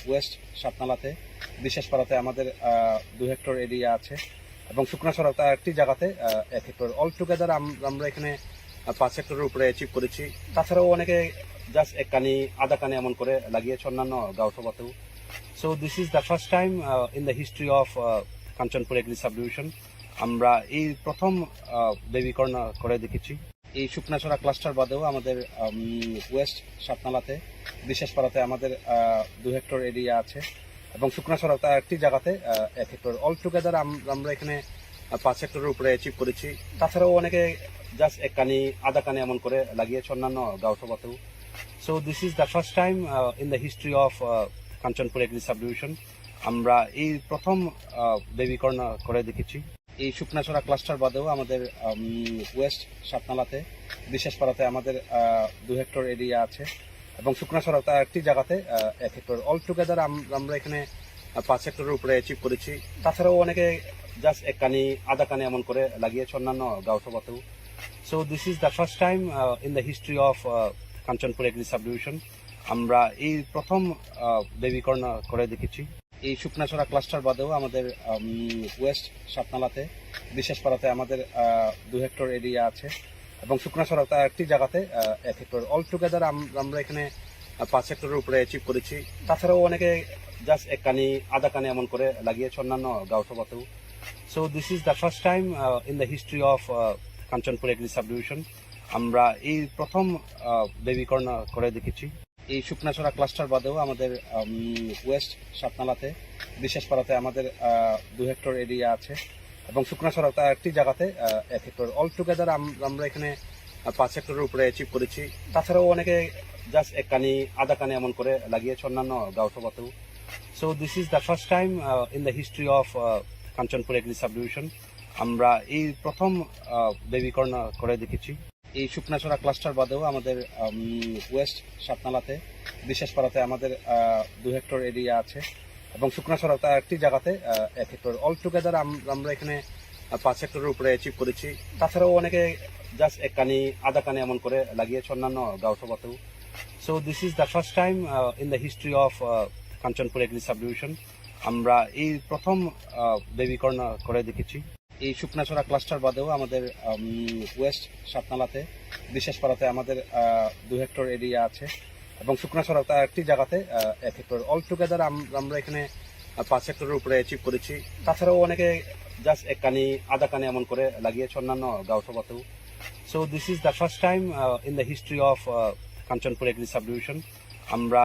West সাতনালাতে বিশেষ পাড়াতে আমাদের 2 হেক্টর এরিয়া আছে এবং শুকনাছড়াতে একটি জায়গাতে 1 হেক্টর। অল টুগেদার আমরা এখানে 5 হেক্টরের উপরে অ্যাচিভ করেছি। তাছাড়াও অনেকে জাস্ট এক কানি আধা কানি এমন করে লাগিয়েছে অন্যান্য গাঁও সভাতেও। So this is the first time in the history of Kanchanpur agri sub division আমরা এই প্রথম বেবিকরণ করে দেখেছি। এই শুকনাছড়া ক্লাস্টার বাদেও আমাদের ওয়েস্ট সাতনালাতে বিশেষ পাড়াতে আমাদের 2 হেক্টর এরিয়া আছে এবং শুকনাছড়াতে একটি জায়গাতে 1 হেক্টর। অল টুগেদার আমরা এখানে 5 হেক্টরের উপরে অ্যাচিভ করেছি। তাছাড়াও অনেকে জাস্ট এক কানি আধা কানি এমন করে লাগিয়েছে অন্যান্য গাঁও সভাতেও। So this is the first time in the history of Kanchanpur agri sub division আমরা এই প্রথম বেবিকরণ করে দেখেছি। এই শুকনাছড়া ক্লাস্টার বাদেও আমাদের ওয়েস্ট সাতনালাতে বিশেষ পাড়াতে আমাদের 2 হেক্টর এরিয়া আছে এবং শুকনাছড়াতে একটি জায়গাতে 1 হেক্টর। অল টুগেদার আমরা এখানে 5 হেক্টরের উপরে অ্যাচিভ করেছি। তাছাড়াও অনেকে জাস্ট এক কানি আধা কানি এমন করে লাগিয়েছে অন্যান্য গাঁও সভাতেও। So this is the first time in the history of Kanchanpur agri sub division আমরা এই প্রথম বেবিকরণ করে দেখেছি। এই শুকনাছড়া ক্লাস্টার বাদেও আমাদের ওয়েস্ট সাতনালাতে বিশেষ পাড়াতে আমাদের 2 হেক্টর এরিয়া আছে এবং শুকনাছড়াতে একটি জায়গাতে 1 হেক্টর। অল টুগেদার আমরা এখানে 5 হেক্টরের উপরে অ্যাচিভ করেছি। তাছাড়াও অনেকে জাস্ট এক কানি আধা কানি এমন করে লাগিয়েছে অন্যান্য গাঁও সভাতেও। So this is the first time in the history of Kanchanpur agri sub division আমরা এই প্রথম বেবিকরণ করে দেখেছি। এই শুকনাছড়া ক্লাস্টার বাদেও আমাদের ওয়েস্ট সাতনালাতে বিশেষ পাড়াতে আমাদের 2 হেক্টর এরিয়া আছে এবং শুকনাছড়াতে একটি জায়গাতে 1 হেক্টর। অল টুগেদার আমরা এখানে 5 হেক্টরের উপরে অ্যাচিভ করেছি। তাছাড়াও অনেকে জাস্ট এক কানি আধা কানি এমন করে লাগিয়েছে অন্যান্য গাঁও সভাতেও। So this is the first time in the history of Kanchanpur agri sub division আমরা এই প্রথম বেবিকরণ করে দেখেছি। এই শুকনাছড়া ক্লাস্টার বাদেও আমাদের ওয়েস্ট সাতনালাতে বিশেষ পাড়াতে আমাদের 2 হেক্টর এরিয়া আছে এবং শুকনাছড়াতে একটি জায়গাতে 1 হেক্টর। অল টুগেদার আমরা এখানে 5 হেক্টরের উপরে অ্যাচিভ করেছি। তাছাড়াও অনেকে জাস্ট এক কানি আধা কানি এমন করে লাগিয়েছে অন্যান্য গাঁও সভাতেও। So this is the first time in the history of Kanchanpur agri sub division আমরা এই প্রথম বেবিকরণ করে দেখেছি। এই শুকনাছড়া ক্লাস্টার বাদেও আমাদের ওয়েস্ট সাতনালাতে বিশেষ পাড়াতে আমাদের 2 হেক্টর এরিয়া আছে এবং শুকনাছড়াতে একটি জায়গাতে 1 হেক্টর। অল টুগেদার আমরা এখানে 5 হেক্টরের উপরে অ্যাচিভ করেছি। তাছাড়াও অনেকে জাস্ট এক কানি আধা কানি এমন করে লাগিয়েছে অন্যান্য গাঁও সভাতেও। So this is the first time in the history of Kanchanpur agri sub division আমরা